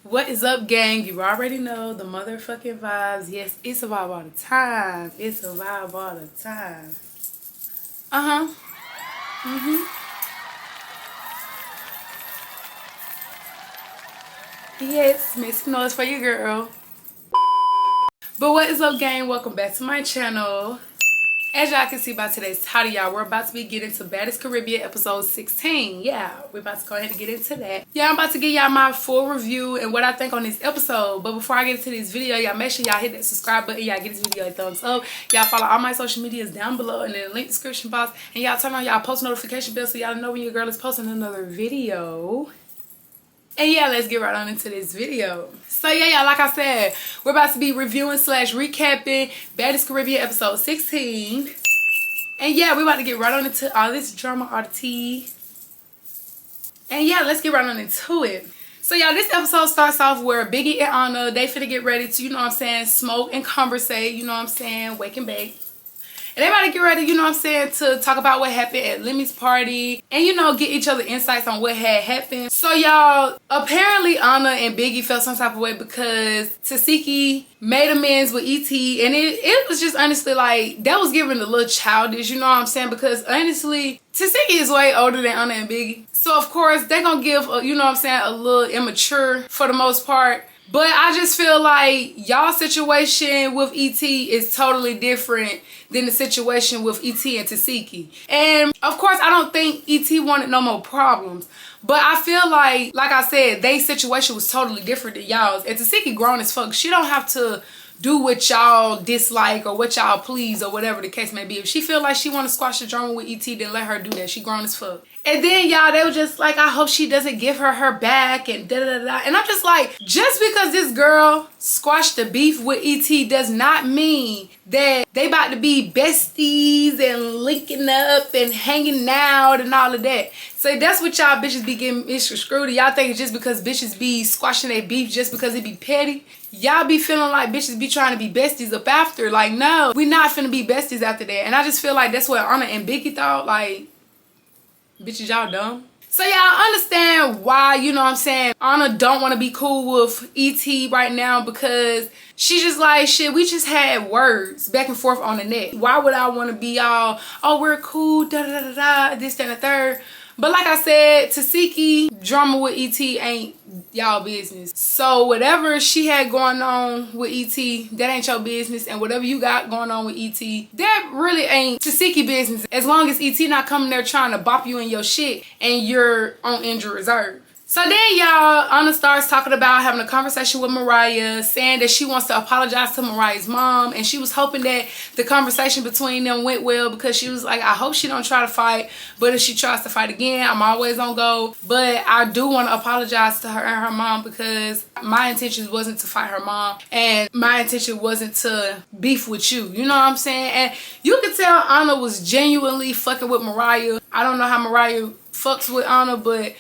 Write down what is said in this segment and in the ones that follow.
What is up, gang? You already know the motherfucking vibes. Yes, it's a vibe all the time. It's a vibe all the time. Yes, make noise for your girl. But what is up, gang? Welcome back to my channel. As y'all can see by today's title, y'all, we're about to be getting to Baddies Caribbean episode 16. Yeah, we're about to go ahead and get into that. Yeah, I'm about to give y'all my full review and what I think on this episode. But before I get into this video, y'all make sure y'all hit that subscribe button. Y'all give this video a thumbs up. Y'all follow all my social medias down below in the link description box. And y'all turn on y'all post notification bell so y'all know when your girl is posting another video. And yeah, let's get right on into this video. So yeah, like I said, we're about to be reviewing / recapping Baddies Caribbean episode 16. And yeah, we're about to get right on into all this drama, all the tea. And yeah, let's get right on into it. So y'all, this episode starts off where Biggie and Anna, they finna get ready to, you know what I'm saying, smoke and conversate, you know what I'm saying, wake and bake. And they about to get ready, you know what I'm saying, to talk about what happened at Lemmy's party. And, you know, get each other insights on what had happened. So, y'all, apparently Anna and Biggie felt some type of way because Tasiki made amends with E.T. And it was just honestly like, that was giving a little childish, you know what I'm saying? Because, honestly, Tasiki is way older than Anna and Biggie. So, of course, they're going to give, you know what I'm saying, a little immature for the most part. But I just feel like y'all situation with E.T. is totally different than the situation with E.T. and Tasiki. And of course, I don't think E.T. wanted no more problems. But I feel like I said, their situation was totally different than y'all's. And Tasiki grown as fuck. She don't have to do what y'all dislike or what y'all please or whatever the case may be. If she feel like she want to squash the drama with E.T., then let her do that. She grown as fuck. And then y'all, they were just like, I hope she doesn't give her back and da-da-da-da. And I'm just like, just because this girl squashed the beef with E.T. does not mean that they about to be besties and linking up and hanging out and all of that. So that's what y'all bitches be getting misconstrued. Y'all think it's just because bitches be squashing their beef just because it be petty. Y'all be feeling like bitches be trying to be besties up after. Like, no, we not finna be besties after that. And I just feel like that's what Anna and Biggie thought. Like, bitches, y'all dumb. So y'all understand why, you know what I'm saying, Anna don't want to be cool with E.T. right now because she just like, shit, we just had words back and forth on the net. Why would I want to be all, oh, we're cool, da-da-da-da-da, this, that, and the third. But like I said, Tasiki drama with E.T. ain't y'all business. So whatever she had going on with E.T., that ain't your business. And whatever you got going on with E.T., that really ain't Tasiki business. As long as E.T. not coming there trying to bop you in your shit and you're on injured reserve. So then y'all, Anna starts talking about having a conversation with Mariah, saying that she wants to apologize to Mariah's mom, and she was hoping that the conversation between them went well because she was like, I hope she don't try to fight, but if she tries to fight again, I'm always on go. But I do want to apologize to her and her mom because my intention wasn't to fight her mom, and my intention wasn't to beef with you. You know what I'm saying? And you could tell Anna was genuinely fucking with Mariah. I don't know how Mariah fucks with Anna, but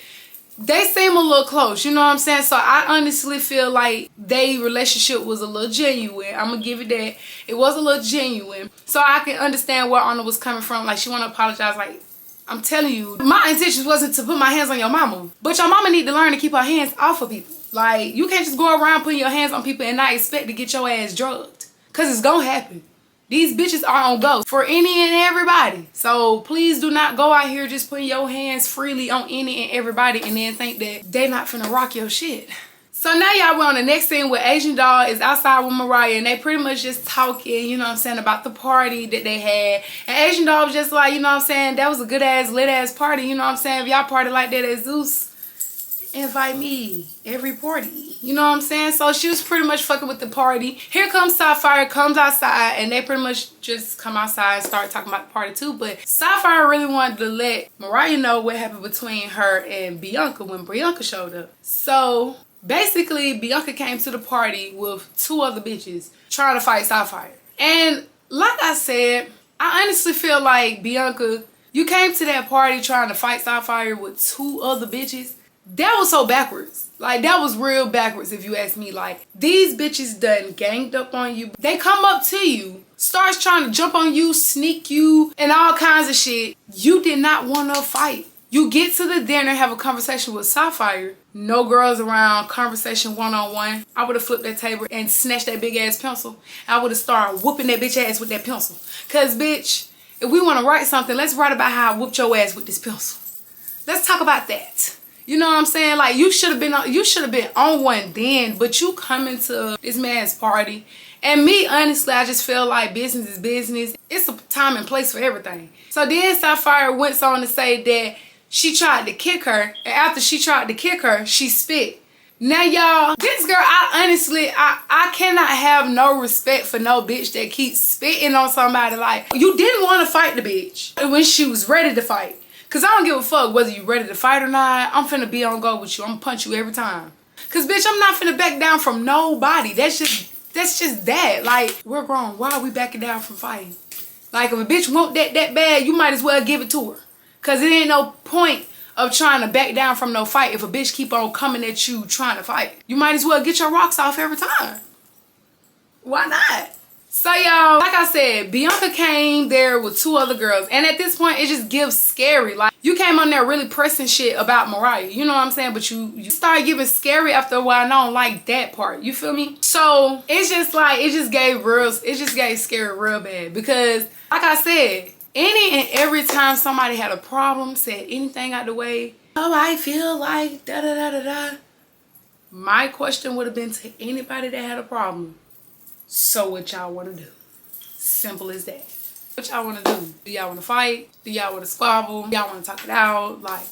they seem a little close, you know what I'm saying? So I honestly feel like their relationship was a little genuine. I'm gonna give it that. It was a little genuine. So I can understand where Anna was coming from. Like, she wanna apologize. Like, I'm telling you, my intention wasn't to put my hands on your mama. But your mama need to learn to keep her hands off of people. Like, you can't just go around putting your hands on people and not expect to get your ass drugged. Cause it's gonna happen. These bitches are on go for any and everybody. So please do not go out here just putting your hands freely on any and everybody and then think that they not finna rock your shit. So now y'all, we're on the next scene where Asian Doll is outside with Mariah and they pretty much just talking, you know what I'm saying, about the party that they had. And Asian Doll was just like, you know what I'm saying, that was a good ass, lit ass party, you know what I'm saying. If y'all party like that at Zeus, invite me every party, you know what I'm saying? So she was pretty much fucking with the party. Here comes Sapphire, comes outside, and they pretty much just come outside and start talking about the party too. But Sapphire really wanted to let Mariah know what happened between her and Bianca when Bianca showed up. So basically, Bianca came to the party with 2 other bitches trying to fight Sapphire. And like I said, I honestly feel like, Bianca, you came to that party trying to fight Sapphire with 2 other bitches. That was so backwards. Like, that was real backwards if you ask me. Like, these bitches done ganged up on you. They come up to you, starts trying to jump on you, sneak you, and all kinds of shit. You did not want to fight. You get to the dinner, have a conversation with Sapphire. no girls around, conversation one-on-one, I would have flipped that table and snatched that big ass pencil. I would have started whooping that bitch ass with that pencil. Cause bitch, if we want to write something, let's write about how I whooped your ass with this pencil. Let's talk about that. You know what I'm saying? Like, you should have been on one then, but you coming to this man's party. And me, honestly, I just feel like business is business. It's a time and place for everything. So then Sapphire went on to say that she tried to kick her, and after she tried to kick her, she spit. Now, y'all, this girl, I cannot have no respect for no bitch that keeps spitting on somebody. Like, you didn't want to fight the bitch when she was ready to fight. Cause I don't give a fuck whether you ready to fight or not. I'm finna be on go with you. I'm gonna punch you every time. Cause bitch, I'm not finna back down from nobody. That's just that. Like, we're grown. Why are we backing down from fighting? Like, if a bitch want that bad, you might as well give it to her. Cause it ain't no point of trying to back down from no fight if a bitch keep on coming at you trying to fight. You might as well get your rocks off every time. Why not? So y'all, like I said, Bianca came there with 2 other girls. And at this point, it just gives scary. Like, you came on there really pressing shit about Mariah. You know what I'm saying? But you started giving scary after a while. And I don't like that part. You feel me? So it's just like, it just gave scary real bad. Because like I said, any and every time somebody had a problem, said anything out the way, oh, I feel like da da da da da. My question would have been to anybody that had a problem, so what y'all want to do? Simple as that. What y'all want to do? Do y'all want to fight? Do y'all want to squabble? Y'all want to talk it out? Like,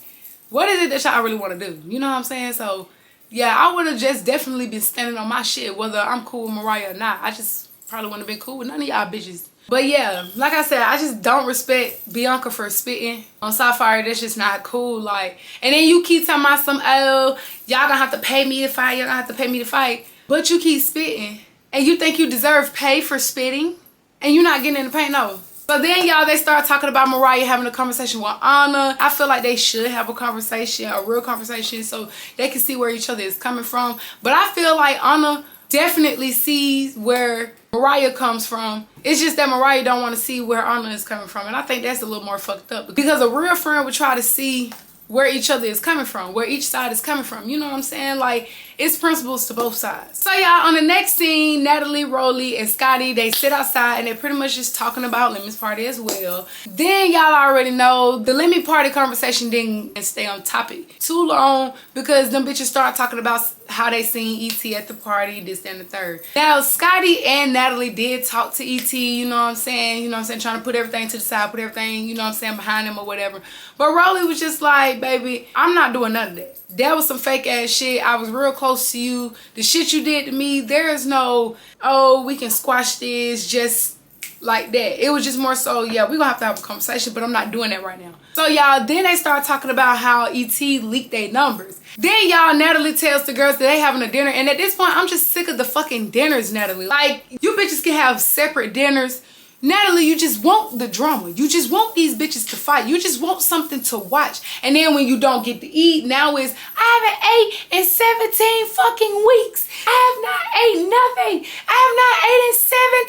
what is it that y'all really want to do? You know what I'm saying? So, yeah, I would have just definitely been standing on my shit, whether I'm cool with Mariah or not. I just probably wouldn't have been cool with none of y'all bitches. But yeah, like I said, I just don't respect Bianca for spitting on Sapphire. That's just not cool. Like, and then you keep talking about some, oh, y'all gonna have to pay me to fight. Y'all gonna have to pay me to fight. But you keep spitting. And you think you deserve pay for spitting, and you're not getting in the paint, no. So then, y'all, they start talking about Mariah having a conversation with Anna. I feel like they should have a conversation, a real conversation, so they can see where each other is coming from. But I feel like Anna definitely sees where Mariah comes from. It's just that Mariah don't want to see where Anna is coming from. And I think that's a little more fucked up. Because a real friend would try to see where each other is coming from, where each side is coming from. You know what I'm saying? Like, it's principles to both sides. So y'all, on the next scene, Natalie, Roelly, and Scotty, they sit outside and they're pretty much just talking about Lemon's party as well. Then y'all already know the Lemon party conversation didn't stay on topic too long because them bitches start talking about how they seen E.T. at the party, this, and the third. Now, Scotty and Natalie did talk to E.T., you know what I'm saying? You know what I'm saying? Trying to put everything to the side, put everything, you know what I'm saying, behind them or whatever. But Roelly was just like, baby, I'm not doing none of that. That was some fake ass shit. I was real close to you. The shit you did to me, there is no, oh, we can squash this just like that. It was just more so, yeah, we're gonna have a conversation, but I'm not doing that right now. So y'all, then they start talking about how E.T. leaked their numbers. Then y'all, Natalie tells the girls that they having a dinner, and at this point, I'm just sick of the fucking dinners, Natalie. Like, you bitches can have separate dinners. Natalie, you just want the drama. You just want these bitches to fight. You just want something to watch. And then when you don't get to eat, now it's, I haven't ate in 17 fucking weeks. I have not ate nothing. I have not ate in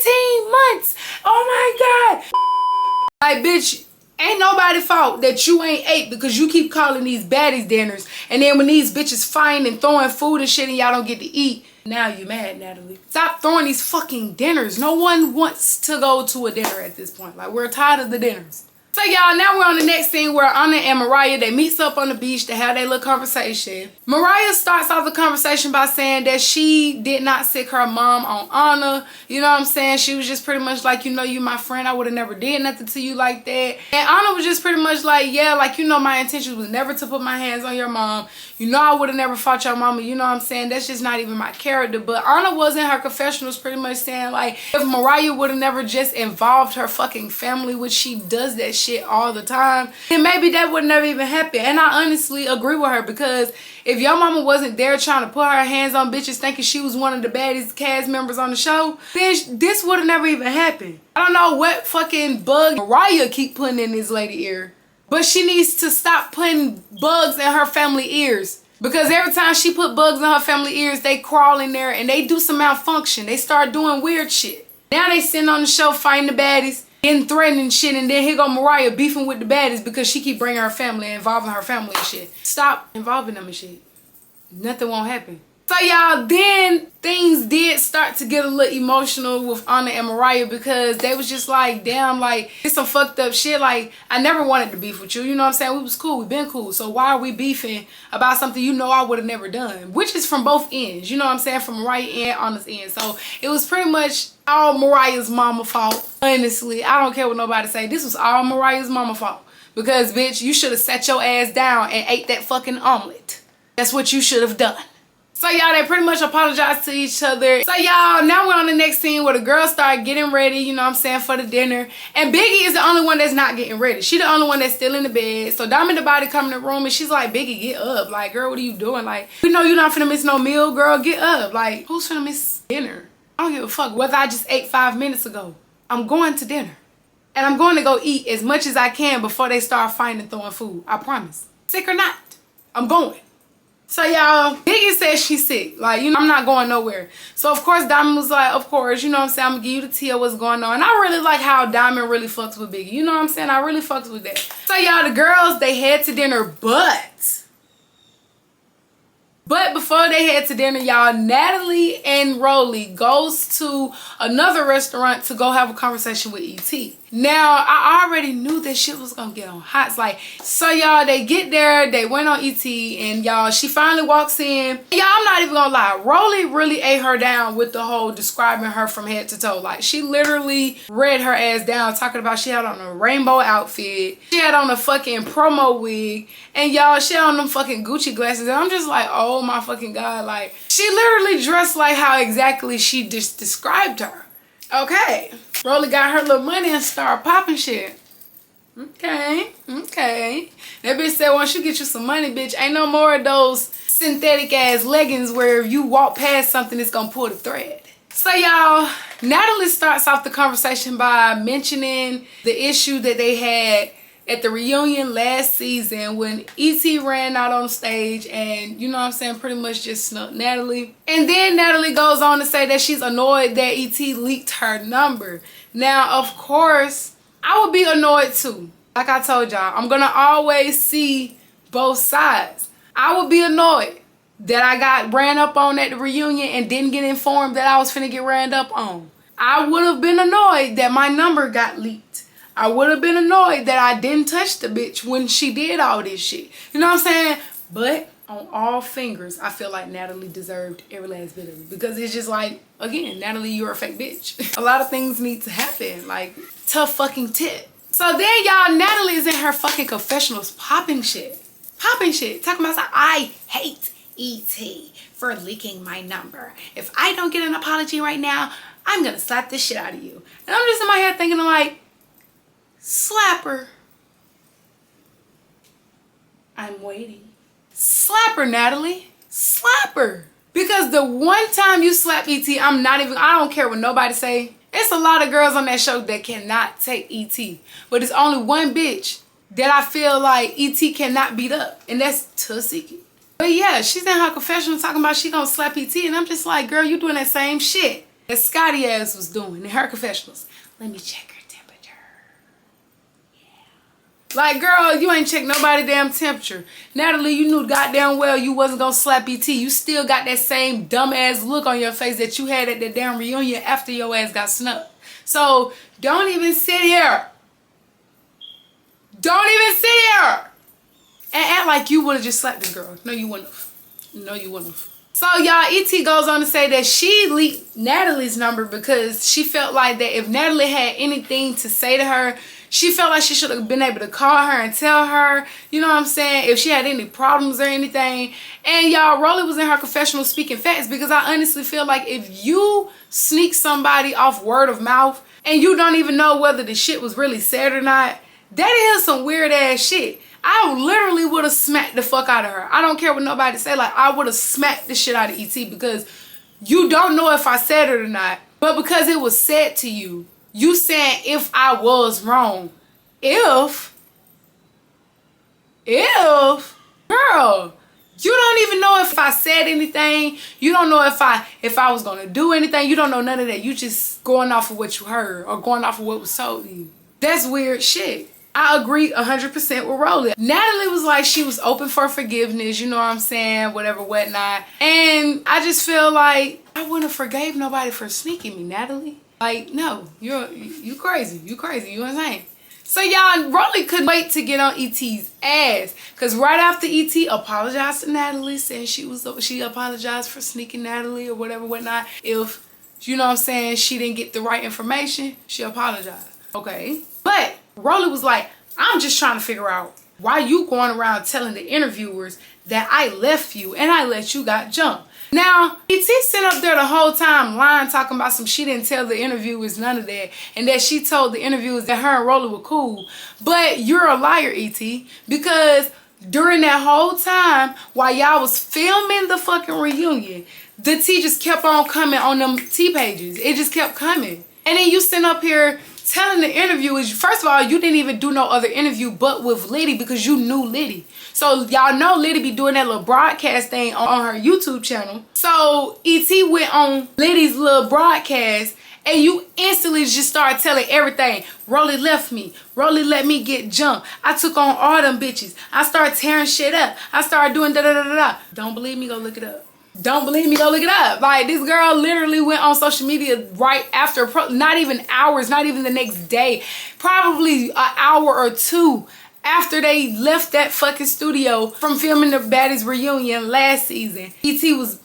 17 months. Oh my God. Like, bitch, ain't nobody fault that you ain't ate because you keep calling these baddies dinners. And then when these bitches fighting and throwing food and shit and y'all don't get to eat, now you mad, Natalie. Stop throwing these fucking dinners. No one wants to go to a dinner at this point. Like, we're tired of the dinners. So y'all, now we're on the next scene where Anna and Mariah, they meets up on the beach to have their little conversation. Mariah starts off the conversation by saying that she did not sick her mom on Anna. You know what I'm saying? She was just pretty much like, you know, you my friend. I would have never did nothing to you like that. And Anna was just pretty much like, yeah, like, you know, my intention was never to put my hands on your mom. You know, I would have never fought your mama. You know what I'm saying? That's just not even my character. But Anna was in her confessionals pretty much saying, like, if Mariah would have never just involved her fucking family, which she does that shit all the time, then maybe that would never even happen. And I honestly agree with her, because if your mama wasn't there trying to put her hands on bitches thinking she was one of the Baddies cast members on the show, then this would have never even happened. I don't know what fucking bug Mariah keep putting in this lady ear, but she needs to stop putting bugs in her family ears. Because every time she put bugs in her family ears, they crawl in there and they do some malfunction. They start doing weird shit. Now they sitting on the show fighting the Baddies, getting threatening shit, and then here go Mariah beefing with the Baddies because she keep bringing her family, involving her family and shit. Stop involving them and shit. nothing won't happen. So y'all, then things did start to get a little emotional with Anna and Mariah because they was just like, damn, like, it's some fucked up shit. Like, I never wanted to beef with you. You know what I'm saying? We was cool. We been cool. So why are we beefing about something you know I would have never done? Which is from both ends. You know what I'm saying? From Mariah and Anna's end. So it was pretty much all Mariah's mama fault. Honestly, I don't care what nobody say. This was all Mariah's mama fault. Because, bitch, you should have sat your ass down and ate that fucking omelet. That's what you should have done. So y'all, they pretty much apologized to each other. So y'all, now we're on the next scene where the girls start getting ready, you know what I'm saying, for the dinner. And Biggie is the only one that's not getting ready. She the only one that's still in the bed. So Diamond the Baddie come in the room and she's like, Biggie, get up. Like, girl, what are you doing? Like, we know you're not finna miss no meal, girl. Get up. Like, who's finna miss dinner? I don't give a fuck whether I just ate 5 minutes ago. I'm going to dinner. And I'm going to go eat as much as I can before they start fighting and throwing food. I promise. Sick or not, I'm going. So y'all, Biggie says she's sick. Like, you know, I'm not going nowhere. So of course Diamond was like, of course, you know what I'm saying, I'm gonna give you the tea of what's going on. And I really like how Diamond really fucks with Biggie. You know what I'm saying? I really fucks with that. So y'all, the girls, they head to dinner, but before they head to dinner, y'all, Natalie and Roelly goes to another restaurant to go have a conversation with E.T. Now, I already knew that shit was gonna get on hot. It's like, so y'all, they get there, they went on E.T. and y'all, she finally walks in. Y'all, I'm not even gonna lie, Roelly really ate her down with the whole describing her from head to toe. Like, she literally read her ass down, talking about she had on a rainbow outfit, she had on a fucking promo wig, and y'all, she had on them fucking Gucci glasses. And I'm just like, oh my fucking God. Like, she literally dressed like how exactly she just described her. Okay, Roelly got her little money and started popping shit. Okay. That bitch said, once you get you some money, bitch, ain't no more of those synthetic ass leggings where if you walk past something, it's gonna pull the thread. So y'all, Natalie starts off the conversation by mentioning the issue that they had at the reunion last season when E.T. ran out on stage and, you know what I'm saying, pretty much just snuck Natalie. And then Natalie goes on to say that she's annoyed that E.T. leaked her number. Now, of course, I would be annoyed too. Like I told y'all, I'm gonna always see both sides. I would be annoyed that I got ran up on at the reunion and didn't get informed that I was finna get ran up on. I would have been annoyed that my number got leaked. I would have been annoyed that I didn't touch the bitch when she did all this shit. You know what I'm saying? But on all fingers, I feel like Natalie deserved every last bit of it. Because it's just like, again, Natalie, you're a fake bitch. A lot of things need to happen. Like, tough fucking tip. So then, y'all, Natalie is in her fucking confessionals popping shit. Talking about, I hate E.T. for leaking my number. If I don't get an apology right now, I'm going to slap this shit out of you. And I'm just in my head thinking, like, slap her. I'm waiting. Slap her, Natalie. Slap her. Because the one time you slap E.T., I don't care what nobody say. It's a lot of girls on that show that cannot take E.T. But it's only one bitch that I feel like E.T. cannot beat up. And that's Tussie. But yeah, she's in her confessional talking about she gonna slap E.T. And I'm just like, girl, you doing that same shit that Scotty ass was doing in her confessionals. Let me check her temperature. Yeah. Like, girl, you ain't checked nobody damn temperature. Natalie, you knew goddamn well you wasn't gonna slap E.T. You still got that same dumbass look on your face that you had at that damn reunion after your ass got snubbed. So don't even sit here. Don't even sit here and act like you would have just slapped this girl. No, you wouldn't have. No, you wouldn't have. So, y'all, E.T. goes on to say that she leaked Natalie's number because she felt like that if Natalie had anything to say to her, she felt like she should have been able to call her and tell her, you know what I'm saying, if she had any problems or anything. And, y'all, Roelly was in her confessional speaking facts because I honestly feel like if you sneak somebody off word of mouth and you don't even know whether the shit was really said or not, that is some weird ass shit. I literally would have smacked the fuck out of her. I don't care what nobody say. Like, I would have smacked the shit out of E.T. because you don't know if I said it or not. But because it was said to you, you saying if I was wrong. If, girl, you don't even know if I said anything. You don't know if I was going to do anything. You don't know none of that. You just going off of what you heard or going off of what was told to you. That's weird shit. I agree 100% with Roelly. Natalie was like, she was open for forgiveness, you know what I'm saying, whatever, whatnot. And I just feel like I wouldn't have forgave nobody for sneaking me, Natalie. Like, no, you crazy. You crazy, you insane. So y'all, Roelly couldn't wait to get on ET's ass. Cause right after ET apologized to Natalie, saying she apologized for sneaking Natalie or whatever, whatnot. If, you know what I'm saying, she didn't get the right information, she apologized. Okay. But Roelly was like, I'm just trying to figure out why you going around telling the interviewers that I left you and I let you got jumped. Now, ET sat up there the whole time lying, talking about some she didn't tell the interviewers none of that, and that she told the interviewers that her and Roelly were cool. But you're a liar, ET, because during that whole time while y'all was filming the fucking reunion, the tea just kept on coming on them tea pages. It just kept coming. And then you sit up here telling the interviewers, first of all, you didn't even do no other interview but with Liddy because you knew Liddy. So y'all know Liddy be doing that little broadcast thing on her YouTube channel. So ET went on Liddy's little broadcast and you instantly just started telling everything. Roelly left me. Roelly let me get jumped. I took on all them bitches. I started tearing shit up. I started doing da-da-da-da-da. Don't believe me? Go look it up. Don't believe me? Go look it up. Like, this girl literally went on social media right after, not even hours, not even the next day, probably an hour or two after they left that fucking studio from filming the Baddies reunion last season. ET was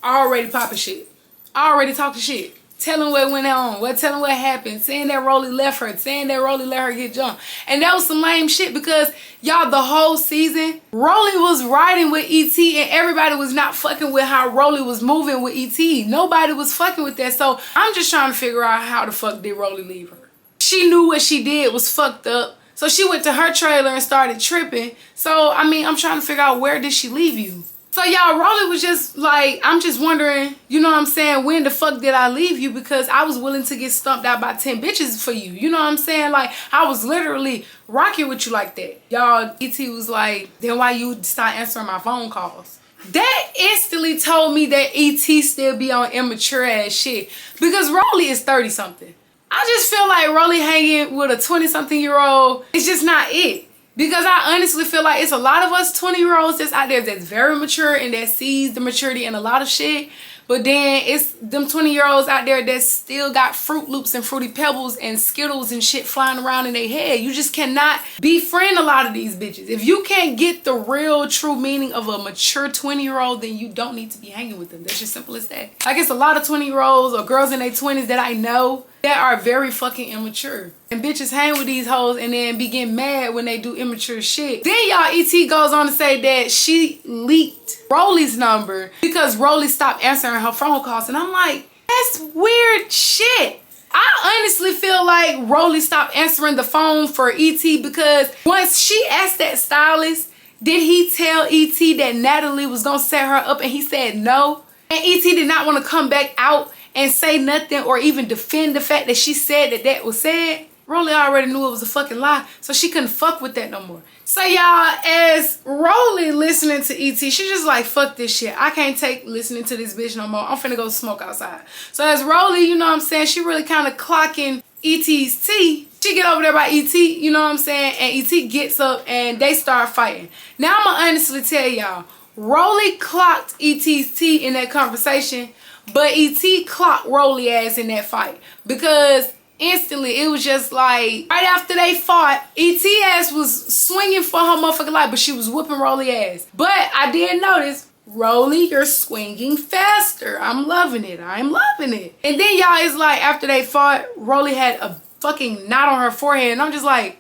already popping shit, already talking shit, telling what went on, telling what happened, saying that Roelly left her, saying that Roelly let her get jumped. And that was some lame shit because, y'all, the whole season, Roelly was riding with ET and everybody was not fucking with how Roelly was moving with ET. Nobody was fucking with that. So I'm just trying to figure out how the fuck did Roelly leave her. She knew what she did was fucked up. So she went to her trailer and started tripping. So, I mean, I'm trying to figure out, where did she leave you? So y'all, Roelly was just like, I'm just wondering, you know what I'm saying, when the fuck did I leave you? Because I was willing to get stumped out by 10 bitches for you. You know what I'm saying? Like, I was literally rocking with you like that. Y'all, ET was like, then why you start answering my phone calls? That instantly told me that ET still be on immature ass shit. Because Roelly is 30 something. I just feel like Roelly hanging with a 20 something year old is just not it. Because I honestly feel like it's a lot of us 20-year-olds that's out there that's very mature and that sees the maturity in a lot of shit. But then it's them 20-year-olds out there that still got Fruit Loops and Fruity Pebbles and Skittles and shit flying around in their head. You just cannot befriend a lot of these bitches. If you can't get the real true meaning of a mature 20-year-old, then you don't need to be hanging with them. That's just simple as that. Like, it's a lot of 20-year-olds or girls in their 20s that I know that are very fucking immature. And bitches hang with these hoes and then be getting mad when they do immature shit. Then y'all, ET goes on to say that she leaked Roelly's number because Roelly stopped answering her phone calls. And I'm like, that's weird shit. I honestly feel like Roelly stopped answering the phone for ET because once she asked that stylist, did he tell ET that Natalie was gonna set her up and he said no? And ET did not want to come back out and say nothing or even defend the fact that she said that that was said. Roelly already knew it was a fucking lie, so she couldn't fuck with that no more. So y'all, as Roelly listening to ET, she just like, fuck this shit. I can't take listening to this bitch no more. I'm finna go smoke outside. So as Roelly, you know what I'm saying, she really kind of clocking ET's tea. She get over there by ET, you know what I'm saying, and ET gets up and they start fighting. Now I'm gonna honestly tell y'all, Roelly clocked ET's tea in that conversation, but ET clocked Roelly ass in that fight because instantly it was just like right after they fought, ET ass was swinging for her motherfucking life, but she was whooping Roelly ass. But I did notice, Roelly, you're swinging faster. I'm loving it. I'm loving it. And then y'all, it's like after they fought, Roelly had a fucking knot on her forehead, and I'm just like,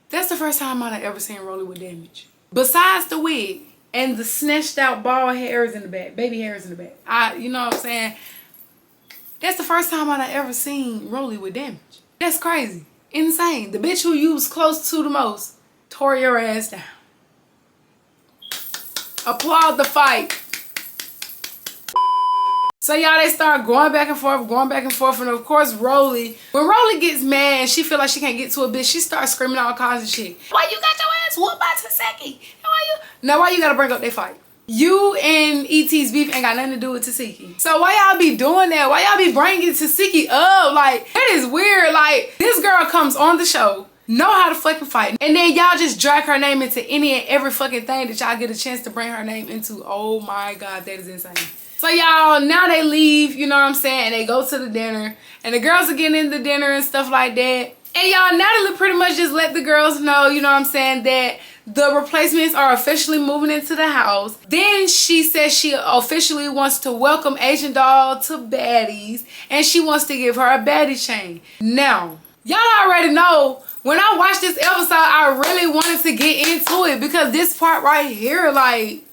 that's the first time I've ever seen Roelly with damage. Besides the wig and the snatched out bald hairs in the back, baby hairs in the back. You know what I'm saying? That's the first time I've ever seen Roelly with damage. That's crazy. Insane. The bitch who you was close to the most tore your ass down. Applaud the fight. So y'all, they start going back and forth, and of course Roelly, when Roelly gets mad and she feel like she can't get to a bitch, she starts screaming all kinds of shit. Why you got your ass whooped by Taseki? Why you gotta bring up their fight? You and ET's beef ain't got nothing to do with Tasiki. So why y'all be doing that? Why y'all be bringing Tasiki up? Like, that is weird. Like, this girl comes on the show, know how to fucking fight, and then y'all just drag her name into any and every fucking thing that y'all get a chance to bring her name into. Oh my God, that is insane. So y'all, now they leave, you know what I'm saying, and they go to the dinner, and the girls are getting into dinner and stuff like that. And y'all, Natalie pretty much just let the girls know, you know what I'm saying, that the replacements are officially moving into the house. Then she says she officially wants to welcome Asian Doll to Baddies, and she wants to give her a Baddie chain. Now, y'all already know, when I watched this episode, I really wanted to get into it because this part right here, like,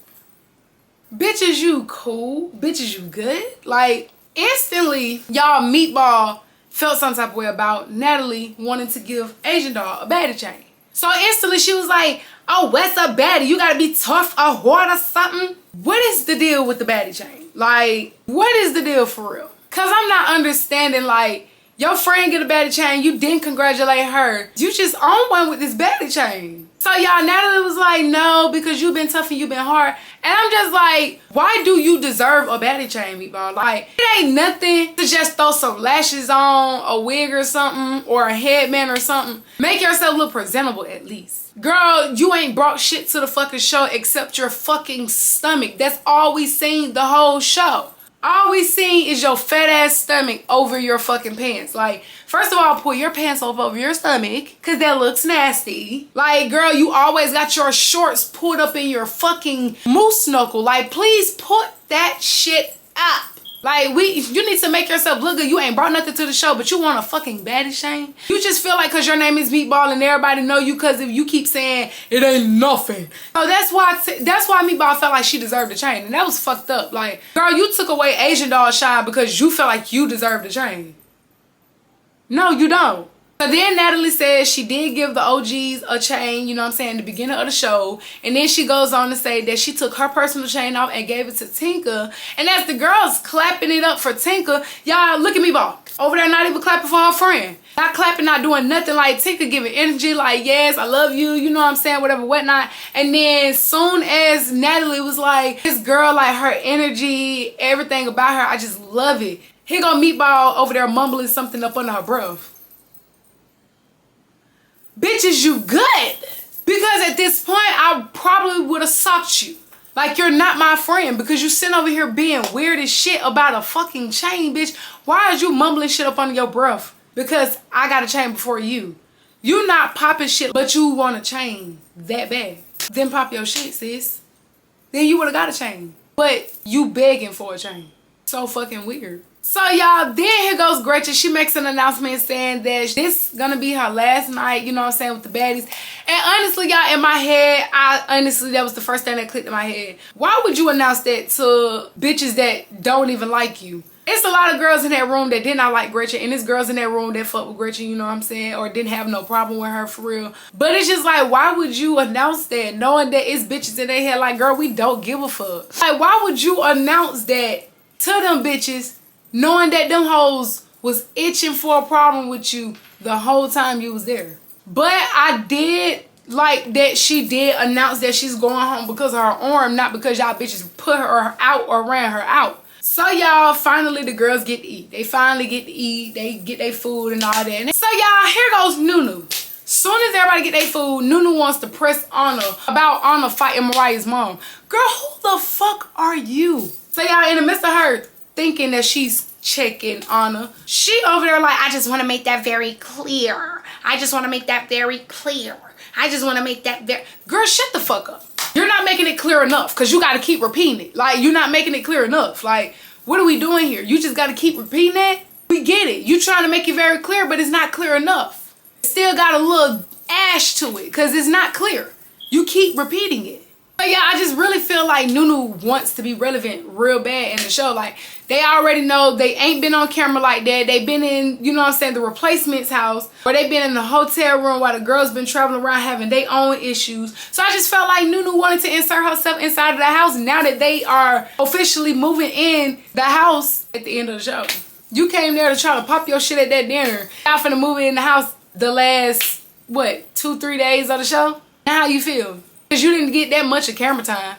bitches, you cool? Bitches, you good? Like, instantly, y'all, Meatball felt some type of way about Natalie wanting to give Asian Doll a Baddie chain. So instantly she was like, oh, what's up, Baddie? You gotta be tough or hard or something? What is the deal with the Baddie chain? Like, what is the deal for real? Cause I'm not understanding, like, your friend get a Baddie chain, you didn't congratulate her. You just own one with this Baddie chain. So y'all, Natalie was like, no, because you've been tough and you've been hard. And I'm just like, why do you deserve a Baddie chain, Meatball? Like, it ain't nothing to just throw some lashes on, a wig or something, or a headband or something. Make yourself look presentable at least. Girl, you ain't brought shit to the fucking show except your fucking stomach. That's all we seen the whole show. All we seen is your fat ass stomach over your fucking pants. Like, first of all, pull your pants up over your stomach, cause that looks nasty. Like, girl, you always got your shorts pulled up in your fucking moose knuckle. Like, please put that shit up. Like, you need to make yourself look good. You ain't brought nothing to the show, but you want a fucking Baddie chain? You just feel like cause your name is Meatball and everybody know you cause if you keep saying it ain't nothing. So that's why Meatball felt like she deserved a chain. And that was fucked up. Like, girl, you took away Asian Doll shine because you felt like you deserved a chain. No, you don't. So then Natalie says she did give the OGs a chain, you know what I'm saying, in the beginning of the show. And then she goes on to say that she took her personal chain off and gave it to Tinka. And as the girls clapping it up for Tinka, y'all, look at Meatball. Over there not even clapping for her friend. Not clapping, not doing nothing. Like, Tinka giving energy like, yes, I love you, you know what I'm saying, whatever, whatnot. And then soon as Natalie was like, this girl, like, her energy, everything about her, I just love it. Here go Meatball over there mumbling something up under her breath. Bitches, you good? Because at this point, I probably would have sucked you. Like, you're not my friend because you sitting over here being weird as shit about a fucking chain, bitch. Why are you mumbling shit up under your breath? Because I got a chain before you. You not popping shit, but you want a chain that bad. Then pop your shit, sis. Then you would have got a chain. But you begging for a chain. So fucking weird. So y'all, then here goes Gretchen. She makes an announcement saying that this gonna be her last night, you know what I'm saying, with the baddies. And honestly, y'all, in my head, that was the first thing that clicked in my head. Why would you announce that to bitches that don't even like you? It's a lot of girls in that room that did not like Gretchen, and there's girls in that room that fuck with Gretchen, you know what I'm saying, or didn't have no problem with her for real. But it's just like, why would you announce that knowing that it's bitches in their head like, girl, we don't give a fuck? Like, why would you announce that to them bitches knowing that them hoes was itching for a problem with you the whole time you was there? But I did like that she did announce that she's going home because of her arm, not because y'all bitches put her out or ran her out. So y'all, finally the girls get to eat. They finally get to eat. They get their food and all that. And so y'all, here goes Nunu. Soon as everybody get their food, Nunu wants to press Anna about Anna fighting Mariah's mom. Girl, who the fuck are you? So y'all, in the midst of her thinking that she's checking Anna, she over there like, I just want to make that very clear. I just want to make that very clear. I just want to make that very... Girl, shut the fuck up. You're not making it clear enough because you got to keep repeating it. Like, you're not making it clear enough. Like, what are we doing here? You just got to keep repeating that? We get it. You trying to make it very clear, but it's not clear enough. It still got a little ash to it because it's not clear. You keep repeating it. But yeah, I just really feel like Nunu wants to be relevant real bad in the show. Like, they already know they ain't been on camera like that. They've been in, you know what I'm saying, the replacements house. Or they've been in the hotel room while the girls been traveling around having their own issues. So I just felt like Nunu wanted to insert herself inside of the house now that they are officially moving in the house at the end of the show. You came there to try to pop your shit at that dinner. Y'all finna move in the house the last, what, 2-3 days of the show? Now how you feel? Because you didn't get that much of camera time.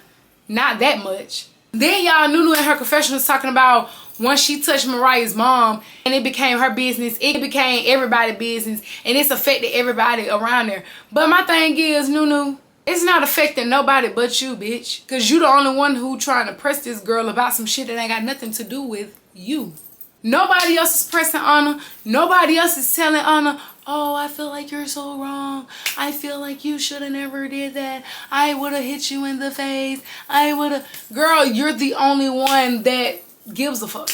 Not that much. Then y'all, Nunu in her confession was talking about once she touched Mariah's mom and it became her business, it became everybody's business, and it's affected everybody around there. But my thing is, Nunu, it's not affecting nobody but you, bitch. Because you the only one who trying to press this girl about some shit that ain't got nothing to do with you. Nobody else is pressing on her. Nobody else is telling on her, oh, I feel like you're so wrong. I feel like you should have never did that. I would have hit you in the face. I would have. Girl, you're the only one that gives a fuck.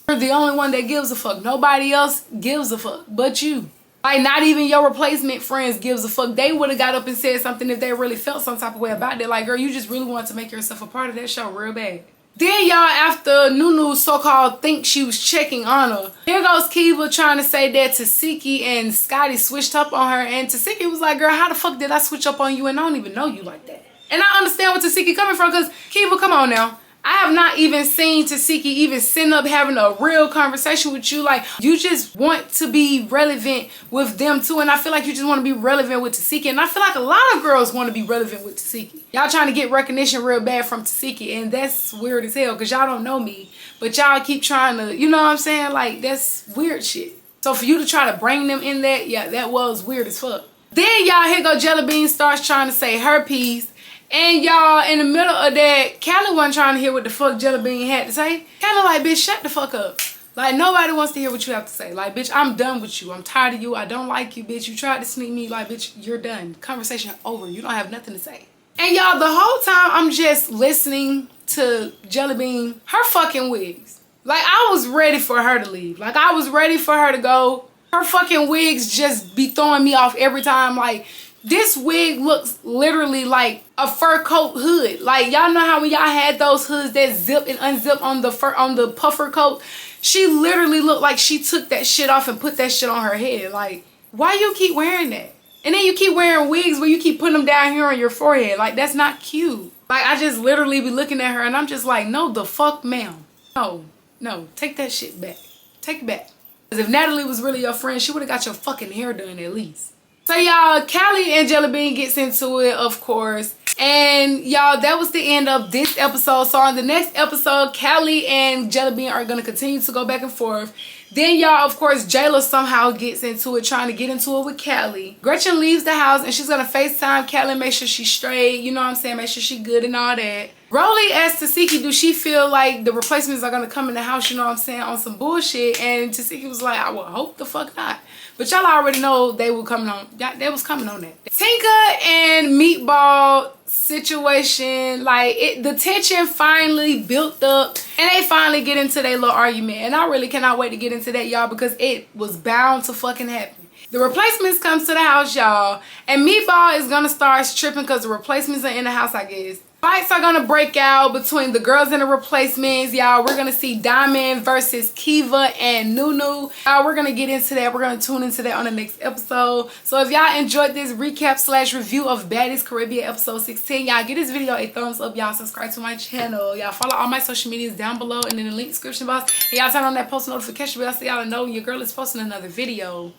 You're the only one that gives a fuck. Nobody else gives a fuck but you. Like, not even your replacement friends gives a fuck. They would have got up and said something if they really felt some type of way about it. Like, girl, you just really want to make yourself a part of that show real bad. Then y'all, after Nunu so-called think she was checking on her, here goes Keva trying to say that Tasiki and Scotty switched up on her, and Tasiki was like, girl, how the fuck did I switch up on you and I don't even know you like that? And I understand where Tasiki coming from, because Keva, come on now. I have not even seen Tasiki even sitting up having a real conversation with you. Like, you just want to be relevant with them too. And I feel like you just want to be relevant with Tasiki. And I feel like a lot of girls want to be relevant with Tasiki. Y'all trying to get recognition real bad from Tasiki. And that's weird as hell, because y'all don't know me. But y'all keep trying to, you know what I'm saying? Like, that's weird shit. So for you to try to bring them in that, yeah, that was weird as fuck. Then y'all, here go Jelly Bean starts trying to say her piece. And y'all, in the middle of that, Callie wasn't trying to hear what the fuck Jelly Bean had to say. Callie like, bitch, shut the fuck up. Like, nobody wants to hear what you have to say. Like, bitch, I'm done with you. I'm tired of you. I don't like you, bitch. You tried to sneak me. Like, bitch, you're done. Conversation over. You don't have nothing to say. And y'all, the whole time, I'm just listening to Jelly Bean, her fucking wigs. Like, I was ready for her to leave. Like, I was ready for her to go. Her fucking wigs just be throwing me off every time. Like, this wig looks literally like a fur coat hood. Like, y'all know how when y'all had those hoods that zip and unzip on the fur, on the puffer coat? She literally looked like she took that shit off and put that shit on her head. Like, why you keep wearing that? And then you keep wearing wigs where you keep putting them down here on your forehead. Like, that's not cute. Like, I just literally be looking at her and I'm just like, no, the fuck, ma'am. No, take that shit back. Take it back. Because if Natalie was really your friend, she would have got your fucking hair done at least. So y'all, Callie and Jelly Bean gets into it, of course. And y'all, that was the end of this episode. So on the next episode, Callie and Jelly Bean are going to continue to go back and forth. Then y'all, of course, Jayla somehow gets into it, trying to get into it with Callie. Gretchen leaves the house and she's going to FaceTime Callie, make sure she's straight. You know what I'm saying? Make sure she's good and all that. Roelly asks Tasiki, do she feel like the replacements are going to come in the house, you know what I'm saying, on some bullshit? And Tasiki was like, I would hope the fuck not. But y'all already know they were coming on. They was coming on that. Tinka and Meatball situation, like, the tension finally built up and they finally get into their little argument. And I really cannot wait to get into that, y'all, because it was bound to fucking happen. The replacements comes to the house, y'all, and Meatball is gonna start tripping because the replacements are in the house, I guess. Fights are gonna break out between the girls and the replacements, y'all. We're gonna see Diamond versus Keva and Nunu. We're gonna get into that. We're gonna tune into that on the next episode. So if y'all enjoyed this recap / review of Baddies Caribbean episode 16, y'all give this video a thumbs up. Y'all subscribe to my channel. Y'all follow all my social medias down below and in the link description box. And y'all turn on that post notification bell so y'all know when your girl is posting another video.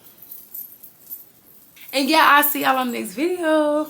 And yeah, I'll see y'all on the next video.